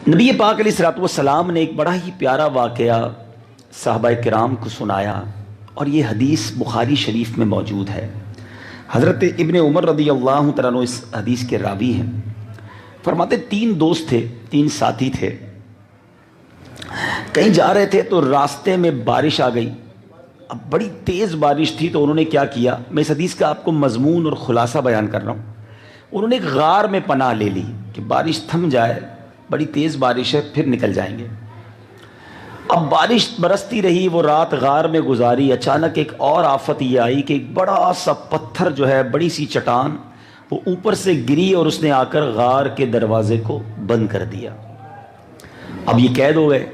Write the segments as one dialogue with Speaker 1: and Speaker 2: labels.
Speaker 1: نبی پاک علیہ الصلوۃ والسلام نے ایک بڑا ہی پیارا واقعہ صحابہ کرام کو سنایا، اور یہ حدیث بخاری شریف میں موجود ہے۔ حضرت ابن عمر رضی اللہ تعالیٰ عنہ اس حدیث کے راوی ہیں۔ فرماتے تین دوست تھے، تین ساتھی تھے، کہیں جا رہے تھے تو راستے میں بارش آ گئی۔ اب بڑی تیز بارش تھی تو انہوں نے کیا کیا، میں اس حدیث کا آپ کو مضمون اور خلاصہ بیان کر رہا ہوں۔ انہوں نے ایک غار میں پناہ لے لی کہ بارش تھم جائے، بڑی تیز بارش ہے، پھر نکل جائیں گے۔ اب بارش برستی رہی، وہ رات غار میں گزاری۔ اچانک ایک اور آفت یہ آئی کہ ایک بڑا سا پتھر جو ہے، بڑی سی چٹان، وہ اوپر سے گری اور اس نے آ کر غار کے دروازے کو بند کر دیا۔ اب یہ قید ہو گئے۔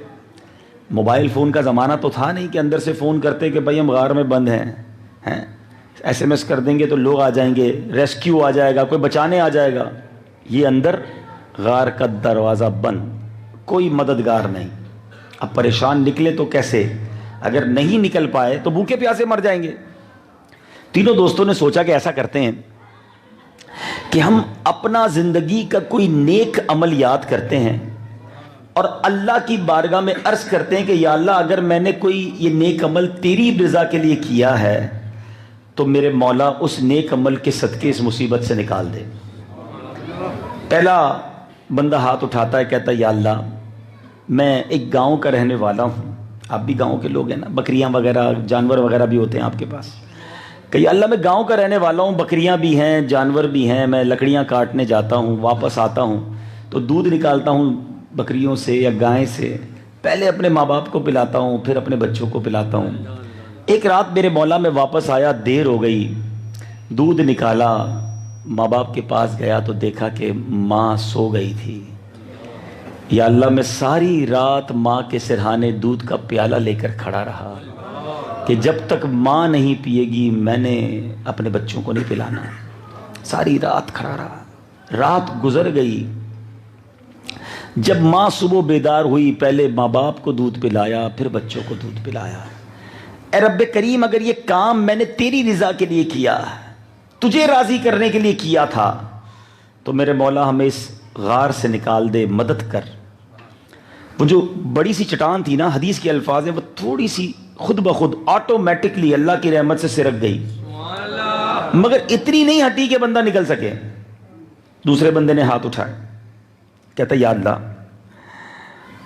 Speaker 1: موبائل فون کا زمانہ تو تھا نہیں کہ اندر سے فون کرتے کہ بھائی ہم غار میں بند ہیں، ایس ایم ایس کر دیں گے تو لوگ آ جائیں گے، ریسکیو آ جائے گا، کوئی بچانے آ جائے گا۔ یہ اندر غار کا دروازہ بند، کوئی مددگار نہیں۔ اب پریشان نکلے تو کیسے؟ اگر نہیں نکل پائے تو بھوکے پیاسے مر جائیں گے۔ تینوں دوستوں نے سوچا کہ ایسا کرتے ہیں کہ ہم اپنا زندگی کا کوئی نیک عمل یاد کرتے ہیں اور اللہ کی بارگاہ میں عرض کرتے ہیں کہ یا اللہ، اگر میں نے کوئی یہ نیک عمل تیری رضا کے لیے کیا ہے تو میرے مولا اس نیک عمل کے صدقے اس مصیبت سے نکال دے۔ پہلا بندہ ہاتھ اٹھاتا ہے، کہتا ہے یا اللہ، میں ایک گاؤں کا رہنے والا ہوں۔ آپ بھی گاؤں کے لوگ ہیں نا، بکریاں وغیرہ جانور وغیرہ بھی ہوتے ہیں آپ کے پاس۔ کہ یا اللہ، میں گاؤں کا رہنے والا ہوں، بکریاں بھی ہیں، جانور بھی ہیں، میں لکڑیاں کاٹنے جاتا ہوں، واپس آتا ہوں تو دودھ نکالتا ہوں بکریوں سے یا گائے سے، پہلے اپنے ماں باپ کو پلاتا ہوں، پھر اپنے بچوں کو پلاتا ہوں۔ ایک رات میرے مولا میں واپس آیا، دیر ہو گئی، دودھ نکالا، ماں باپ کے پاس گیا تو دیکھا کہ ماں سو گئی تھی۔ یا اللہ، میں ساری رات ماں کے سرہانے دودھ کا پیالہ لے کر کھڑا رہا کہ جب تک ماں نہیں پیے گی میں نے اپنے بچوں کو نہیں پلانا۔ ساری رات کھڑا رہا، رات گزر گئی۔ جب ماں صبح بیدار ہوئی، پہلے ماں باپ کو دودھ پلایا، پھر بچوں کو دودھ پلایا۔ اے رب کریم، اگر یہ کام میں نے تیری رضا کے لیے کیا، تجھے راضی کرنے کے لیے کیا تھا، تو میرے مولا ہمیں اس غار سے نکال دے، مدد کر۔ وہ جو بڑی سی چٹان تھی نا، حدیث کے الفاظ ہیں، وہ تھوڑی سی خود بخود آٹومیٹکلی اللہ کی رحمت سے سرک گئی، مگر اتنی نہیں ہٹی کہ بندہ نکل سکے۔ دوسرے بندے نے ہاتھ اٹھایا، کہتا یا اللہ،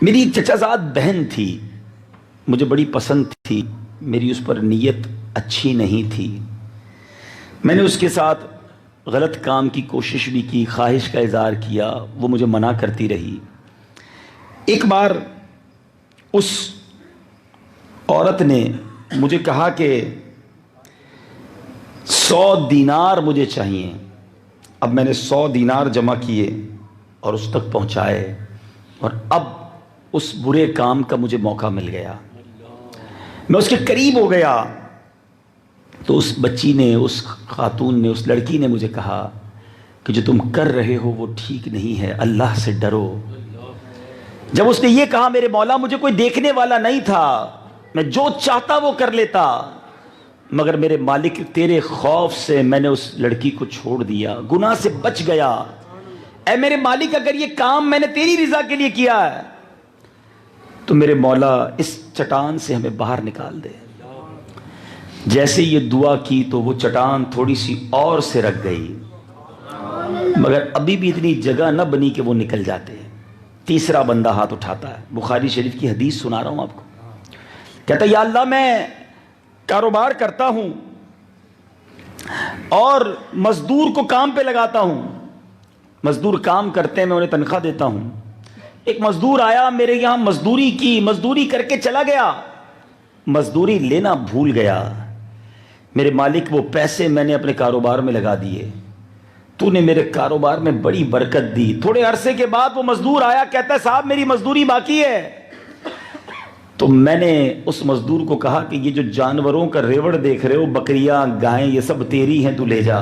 Speaker 1: میری ایک چچا زاد بہن تھی، مجھے بڑی پسند تھی، میری اس پر نیت اچھی نہیں تھی، میں نے اس کے ساتھ غلط کام کی کوشش بھی کی، خواہش کا اظہار کیا، وہ مجھے منع کرتی رہی۔ ایک بار اس عورت نے مجھے کہا کہ 100 دینار مجھے چاہیے۔ اب میں نے 100 دینار جمع کیے اور اس تک پہنچائے، اور اب اس برے کام کا مجھے موقع مل گیا، میں اس کے قریب ہو گیا تو اس بچی نے، اس خاتون نے، اس لڑکی نے مجھے کہا کہ جو تم کر رہے ہو وہ ٹھیک نہیں ہے، اللہ سے ڈرو۔ جب اس نے یہ کہا، میرے مولا، مجھے کوئی دیکھنے والا نہیں تھا، میں جو چاہتا وہ کر لیتا، مگر میرے مالک تیرے خوف سے میں نے اس لڑکی کو چھوڑ دیا، گناہ سے بچ گیا۔ اے میرے مالک، اگر یہ کام میں نے تیری رضا کے لیے کیا ہے تو میرے مولا اس چٹان سے ہمیں باہر نکال دے۔ جیسے یہ دعا کی تو وہ چٹان تھوڑی سی اور سے رک گئی، مگر ابھی بھی اتنی جگہ نہ بنی کہ وہ نکل جاتے۔ تیسرا بندہ ہاتھ اٹھاتا ہے، بخاری شریف کی حدیث سنا رہا ہوں آپ کو، کہتا ہے یا اللہ، میں کاروبار کرتا ہوں اور مزدور کو کام پہ لگاتا ہوں، مزدور کام کرتے ہیں، میں انہیں تنخواہ دیتا ہوں۔ ایک مزدور آیا میرے یہاں، مزدوری کی، مزدوری کر کے چلا گیا، مزدوری لینا بھول گیا۔ میرے مالک وہ پیسے میں نے اپنے کاروبار میں لگا دیے، تو نے میرے کاروبار میں بڑی برکت دی۔ تھوڑے عرصے کے بعد وہ مزدور آیا، کہتا ہے صاحب میری مزدوری باقی ہے۔ تو میں نے اس مزدور کو کہا کہ یہ جو جانوروں کا ریوڑ دیکھ رہے ہو، بکریاں، گائیں، یہ سب تیری ہیں، تو لے جا۔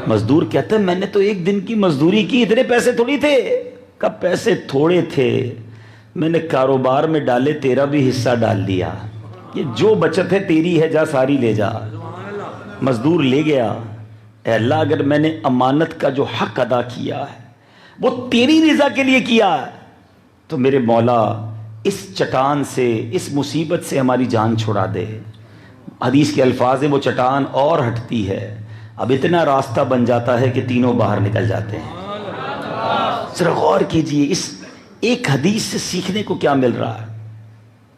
Speaker 1: مزدور کہتا ہے میں نے تو ایک دن کی مزدوری کی، اتنے پیسے تھوڑی تھے۔ کہا پیسے تھوڑے تھے، میں نے کاروبار میں ڈالے، تیرا بھی حصہ ڈال دیا، یہ جو بچت ہے تیری ہے، جا ساری لے جا۔ مزدور لے گیا۔ اے اللہ، اگر میں نے امانت کا جو حق ادا کیا ہے، وہ تیری رضا کے لیے کیا ہے، تو میرے مولا اس چٹان سے، اس مصیبت سے ہماری جان چھڑا دے۔ حدیث کے الفاظ ہیں، وہ چٹان اور ہٹتی ہے، اب اتنا راستہ بن جاتا ہے کہ تینوں باہر نکل جاتے ہیں۔ ذرا غور کیجئے اس ایک حدیث سے سیکھنے کو کیا مل رہا ہے۔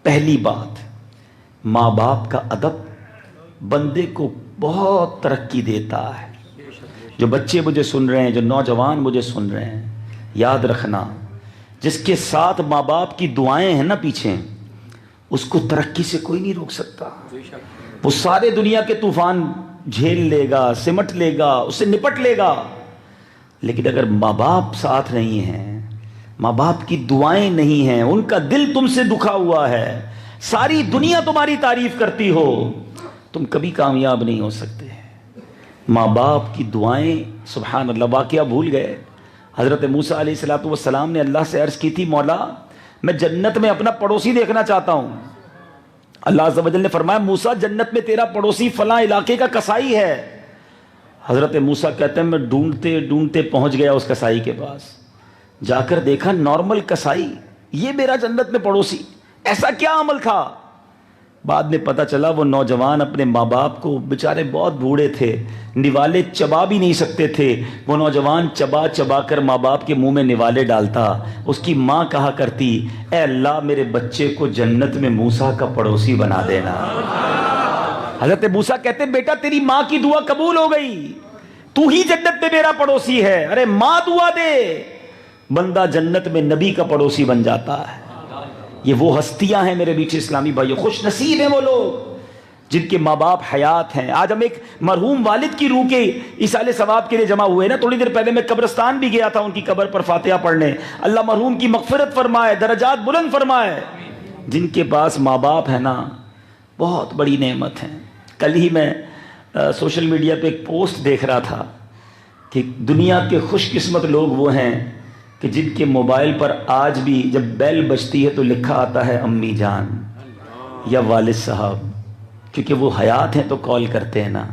Speaker 1: پہلی بات، ماں باپ کا ادب بندے کو بہت ترقی دیتا ہے۔ جو بچے مجھے سن رہے ہیں، جو نوجوان مجھے سن رہے ہیں، یاد رکھنا، جس کے ساتھ ماں باپ کی دعائیں ہیں نا پیچھے، اس کو ترقی سے کوئی نہیں روک سکتا۔ وہ سارے دنیا کے طوفان جھیل لے گا، سمٹ لے گا، اس سے نپٹ لے گا، لیکن اگر ماں باپ ساتھ نہیں ہیں، ماں باپ کی دعائیں نہیں ہیں، ان کا دل تم سے دکھا ہوا ہے، ساری دنیا تمہاری تعریف کرتی ہو، تم کبھی کامیاب نہیں ہو سکتے۔ ماں باپ کی دعائیں، سبحان اللہ، واقعہ بھول گئے۔ حضرت موسیٰ علیہ السلام نے اللہ سے عرض کی تھی، مولا میں جنت میں اپنا پڑوسی دیکھنا چاہتا ہوں۔ اللہ عز و جل نے فرمایا، موسیٰ جنت میں تیرا پڑوسی فلاں علاقے کا کسائی ہے۔ حضرت موسیٰ کہتے ہیں میں ڈھونڈتے ڈھونڈتے پہنچ گیا اس کسائی کے پاس، جا کر دیکھا نارمل کسائی، یہ میرا جنت میں پڑوسی، ایسا کیا عمل تھا؟ بعد میں پتہ چلا وہ نوجوان اپنے ماں باپ کو، بیچارے بہت بوڑھے تھے، نوالے چبا بھی نہیں سکتے تھے، وہ نوجوان چبا چبا کر ماں باپ کے منہ میں نوالے ڈالتا۔ اس کی ماں کہا کرتی، اے اللہ میرے بچے کو جنت میں موسیٰ کا پڑوسی بنا دینا۔ حضرت موسیٰ کہتے بیٹا تیری ماں کی دعا قبول ہو گئی، تو ہی جنت میں میرا پڑوسی ہے۔ ارے ماں دعا دے، بندہ جنت میں نبی کا پڑوسی بن جاتا ہے۔ یہ وہ ہستیاں ہیں میرے بیچ اسلامی بھائیو، خوش نصیب ہیں وہ لوگ جن کے ماں باپ حیات ہیں۔ آج ہم ایک مرحوم والد کی روح کے ایصال ثواب کے لیے جمع ہوئے نا، تھوڑی دیر پہلے میں قبرستان بھی گیا تھا ان کی قبر پر فاتحہ پڑھنے۔ اللہ مرحوم کی مغفرت فرمائے، درجات بلند فرمائے۔ جن کے پاس ماں باپ ہے نا، بہت بڑی نعمت ہے۔ کل ہی میں سوشل میڈیا پہ ایک پوسٹ دیکھ رہا تھا کہ دنیا کے خوش قسمت لوگ وہ ہیں کہ جن کے موبائل پر آج بھی جب بیل بجتی ہے تو لکھا آتا ہے امی جان یا والد صاحب، کیونکہ وہ حیات ہیں تو کال کرتے ہیں نا۔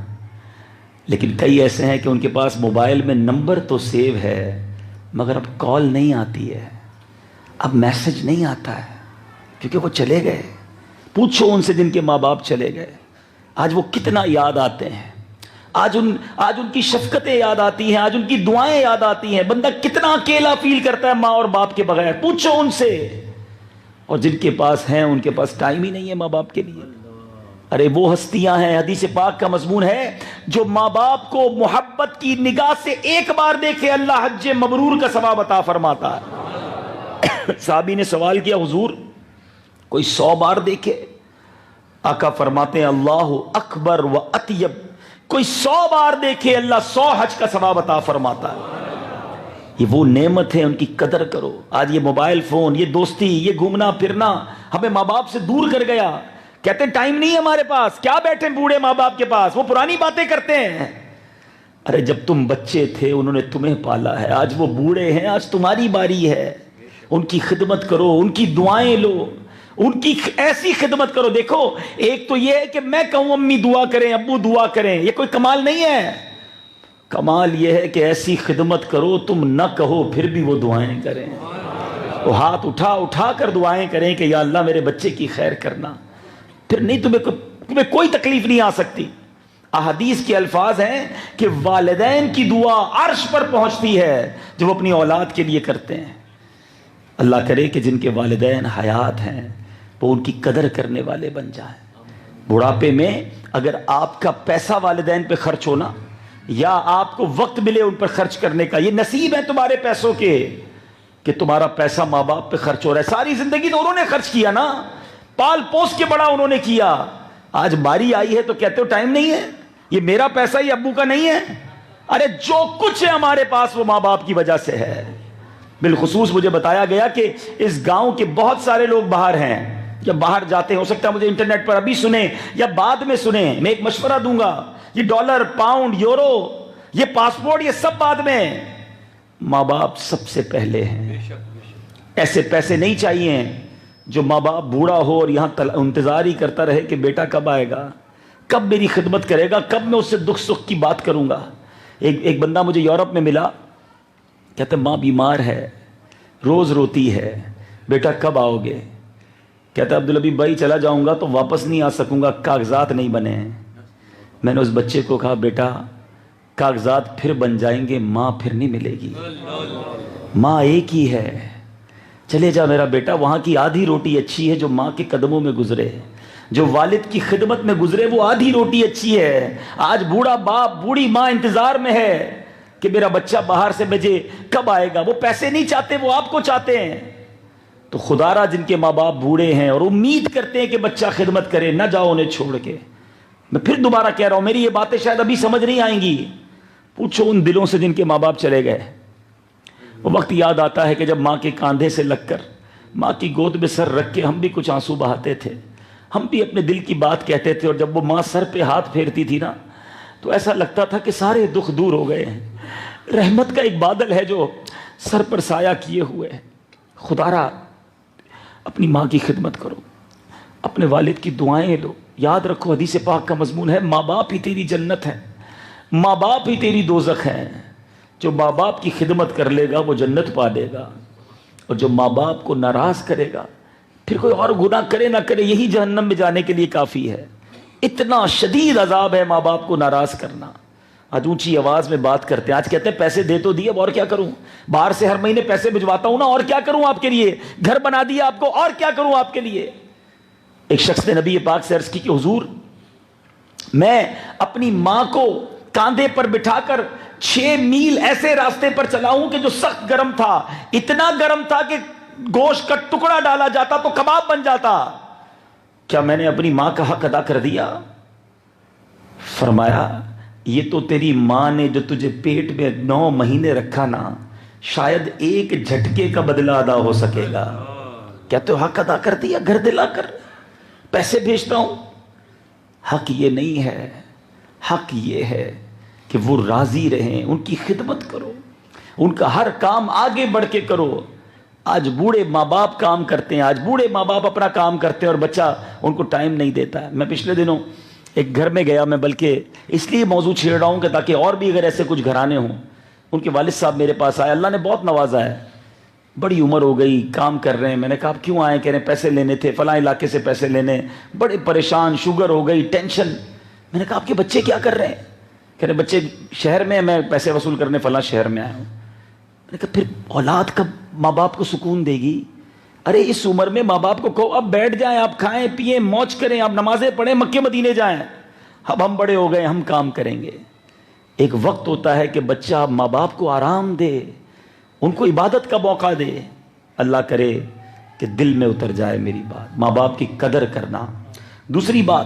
Speaker 1: لیکن کئی ایسے ہیں کہ ان کے پاس موبائل میں نمبر تو سیو ہے مگر اب کال نہیں آتی ہے، اب میسج نہیں آتا ہے، کیونکہ وہ چلے گئے۔ پوچھو ان سے جن کے ماں باپ چلے گئے، آج وہ کتنا یاد آتے ہیں، آج ان کی شفقتیں یاد آتی ہیں، آج ان کی دعائیں یاد آتی ہیں۔ بندہ کتنا اکیلا فیل کرتا ہے ماں اور باپ کے بغیر، پوچھو ان سے۔ اور جن کے پاس ہیں ان کے پاس ٹائم ہی نہیں ہے ماں باپ کے لیے۔ ارے وہ ہستیاں ہیں، حدیث پاک کا مضمون ہے، جو ماں باپ کو محبت کی نگاہ سے ایک بار دیکھے اللہ حج مبرور کا ثواب عطا فرماتا ہے۔ صحابی نے سوال کیا، حضور کوئی 100 بار دیکھے؟ آقا فرماتے ہیں اللہ اکبر و اطیب، کوئی 100 بار دیکھے اللہ 100 حج کا ثواب عطا فرماتا ہے۔ یہ وہ نعمت ہے، ان کی قدر کرو۔ آج یہ موبائل فون، یہ دوستی، یہ گھومنا پھرنا ہمیں ماں باپ سے دور کر گیا۔ کہتے ہیں ٹائم نہیں ہے ہمارے پاس، کیا بیٹھے بوڑھے ماں باپ کے پاس، وہ پرانی باتیں کرتے ہیں۔ ارے جب تم بچے تھے انہوں نے تمہیں پالا ہے، آج وہ بوڑھے ہیں، آج تمہاری باری ہے۔ ان کی خدمت کرو، ان کی دعائیں لو، ان کی ایسی خدمت کرو۔ دیکھو ایک تو یہ ہے کہ میں کہوں امی دعا کریں، ابو دعا کریں، یہ کوئی کمال نہیں ہے۔ کمال یہ ہے کہ ایسی خدمت کرو تم نہ کہو پھر بھی وہ دعائیں کریں، وہ ہاتھ اٹھا اٹھا کر دعائیں کریں کہ یا اللہ میرے بچے کی خیر کرنا، پھر نہیں تمہیں کوئی تکلیف نہیں آ سکتی۔ احادیث کے الفاظ ہیں کہ والدین کی دعا عرش پر پہنچتی ہے جو وہ اپنی اولاد کے لیے کرتے ہیں۔ اللہ کرے کہ جن کے والدین حیات ہیں وہ ان کی قدر کرنے والے بن جائیں۔ بڑھاپے میں اگر آپ کا پیسہ والدین پہ خرچ ہونا یا آپ کو وقت ملے ان پر خرچ کرنے کا، یہ نصیب ہے تمہارے پیسوں کے کہ تمہارا پیسہ ماں باپ پہ خرچ ہو رہا ہے۔ ساری زندگی تو انہوں نے خرچ کیا نا، پال پوس کے بڑا انہوں نے کیا، آج باری آئی ہے تو کہتے ہو ٹائم نہیں ہے، یہ میرا پیسہ یہ ابو کا نہیں ہے۔ ارے جو کچھ ہے ہمارے پاس وہ ماں باپ کی وجہ سے ہے۔ بالخصوص مجھے بتایا گیا کہ اس گاؤں کے بہت سارے لوگ باہر ہیں، جب باہر جاتے ہیں، ہو سکتا ہے مجھے انٹرنیٹ پر ابھی سنیں یا بعد میں سنیں، میں ایک مشورہ دوں گا، یہ ڈالر، پاؤنڈ، یورو، یہ پاسپورٹ، یہ سب بعد میں، ماں باپ سب سے پہلے ہیں۔ ایسے پیسے نہیں چاہیے جو ماں باپ بوڑھا ہو اور یہاں انتظار ہی کرتا رہے کہ بیٹا کب آئے گا، کب میری خدمت کرے گا، کب میں اس سے دکھ سکھ کی بات کروں گا۔ ایک بندہ مجھے یورپ میں ملا، کہتے ماں بیمار ہے، روز روتی ہے، بیٹا کب آؤ گے؟ کہتا عبدالحبیب بھائی چلا جاؤں گا تو واپس نہیں آ سکوں گا، کاغذات نہیں بنے ہیں۔ میں نے اس بچے کو کہا بیٹا کاغذات پھر بن جائیں گے، ماں پھر نہیں ملے گی، ماں ایک ہی ہے، چلے جا میرا بیٹا، وہاں کی آدھی روٹی اچھی ہے جو ماں کے قدموں میں گزرے، جو والد کی خدمت میں گزرے وہ آدھی روٹی اچھی ہے۔ آج بوڑھا باپ بوڑھی ماں انتظار میں ہے کہ میرا بچہ باہر سے مجھے کب آئے گا، وہ پیسے نہیں چاہتے، وہ آپ کو چاہتے ہیں۔ تو خدا را جن کے ماں باپ بوڑھے ہیں اور امید کرتے ہیں کہ بچہ خدمت کرے، نہ جاؤ انہیں چھوڑ کے۔ میں پھر دوبارہ کہہ رہا ہوں، میری یہ باتیں شاید ابھی سمجھ نہیں آئیں گی، پوچھو ان دلوں سے جن کے ماں باپ چلے گئے۔ وہ وقت یاد آتا ہے کہ جب ماں کے کاندھے سے لگ کر، ماں کی گود میں سر رکھ کے ہم بھی کچھ آنسو بہاتے تھے، ہم بھی اپنے دل کی بات کہتے تھے، اور جب وہ ماں سر پہ ہاتھ پھیرتی تھی نا تو ایسا لگتا تھا کہ سارے دکھ دور ہو گئے ہیں، رحمت کا ایک بادل ہے جو سر پر سایہ کیے ہوئے ہے۔ خدا را اپنی ماں کی خدمت کرو، اپنے والد کی دعائیں لو۔ یاد رکھو حدیث پاک کا مضمون ہے ماں باپ ہی تیری جنت ہے، ماں باپ ہی تیری دوزخ ہے۔ جو ماں باپ کی خدمت کر لے گا وہ جنت پا لے گا، اور جو ماں باپ کو ناراض کرے گا پھر کوئی اور گناہ کرے نہ کرے یہی جہنم میں جانے کے لیے کافی ہے۔ اتنا شدید عذاب ہے ماں باپ کو ناراض کرنا۔ آج اونچی آواز میں بات کرتے ہیں، آج کہتے ہیں پیسے دے تو دیے، اب اور کیا کروں، باہر سے ہر مہینے پیسے بھجواتا ہوں نا، اور کیا کروں آپ کے لیے، گھر بنا دیا آپ کو، اور کیا کروں آپ کے لیے۔ ایک شخص نے نبی پاک سے عرض کی کہ حضور میں اپنی ماں کو کاندھے پر بٹھا کر 6 میل ایسے راستے پر چلا ہوں کہ جو سخت گرم تھا، اتنا گرم تھا کہ گوشت کا ٹکڑا ڈالا جاتا تو کباب بن جاتا، کیا میں نے اپنی ماں کا حق ادا کر دیا؟ فرمایا یہ تو تیری ماں نے جو تجھے پیٹ میں 9 مہینے رکھا نا، شاید ایک جھٹکے کا بدلہ ادا ہو سکے گا۔ کیا تو حق ادا کر دیا؟ گھر دلا کر پیسے بھیجتا ہوں۔ حق یہ نہیں ہے، حق یہ ہے کہ وہ راضی رہیں، ان کی خدمت کرو، ان کا ہر کام آگے بڑھ کے کرو۔ آج بوڑھے ماں باپ کام کرتے ہیں، آج بوڑھے ماں باپ اپنا کام کرتے ہیں اور بچہ ان کو ٹائم نہیں دیتا ہے۔ میں پچھلے دنوں ایک گھر میں گیا، میں بلکہ اس لیے موضوع چھیڑ رہا ہوں کہ تاکہ اور بھی اگر ایسے کچھ گھرانے ہوں۔ ان کے والد صاحب میرے پاس آئے، اللہ نے بہت نوازا ہے، بڑی عمر ہو گئی، کام کر رہے ہیں۔ میں نے کہا آپ کیوں آئے؟ کہہ رہے ہیں پیسے لینے تھے، فلاں علاقے سے پیسے لینے، بڑے پریشان، شوگر ہو گئی، ٹینشن۔ میں نے کہا آپ کے بچے کیا کر رہے ہیں؟ کہہ رہے بچے شہر میں، میں پیسے وصول کرنے فلاں شہر میں آیا ہوں۔ میں نے کہا پھر اولاد کب ماں باپ کو سکون دے گی؟ ارے اس عمر میں ماں باپ کو کہو اب بیٹھ جائیں، آپ کھائیں پیئیں موج کریں، آپ نمازیں پڑھیں، مکے مدینے جائیں، اب ہم بڑے ہو گئے، ہم کام کریں گے۔ ایک وقت ہوتا ہے کہ بچہ ماں باپ کو آرام دے، ان کو عبادت کا موقع دے۔ اللہ کرے کہ دل میں اتر جائے میری بات، ماں باپ کی قدر کرنا۔ دوسری بات،